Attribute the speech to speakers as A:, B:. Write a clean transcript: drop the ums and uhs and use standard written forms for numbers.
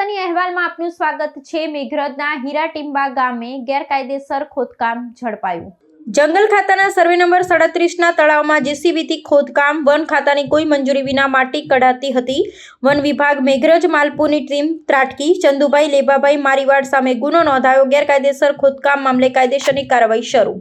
A: મહત્વની અહેવાલમાં આપનું સ્વાગત છે। મેઘરજના હીરાટીંબા ગામે ગેરકાયદેસર ખોદકામ ઝડપાયું। જંગલ ખાતાના સર્વે નંબર 37ના તળાવમાં જેસીબીથી ખોદકામ વન ખાતાની કોઈ મંજૂરી વિના માટી કઢાતી હતી। વન વિભાગ મેઘરજ માલપુરની ટીમ ત્રાટકી ચંદુભાઈ લેબાભાઈ મારીવાડ સામે ગુનો નોંધાયો। ગેરકાયદેસર ખોદકામ મામલે કાયદેસરની કાર્યવાહી શરૂ।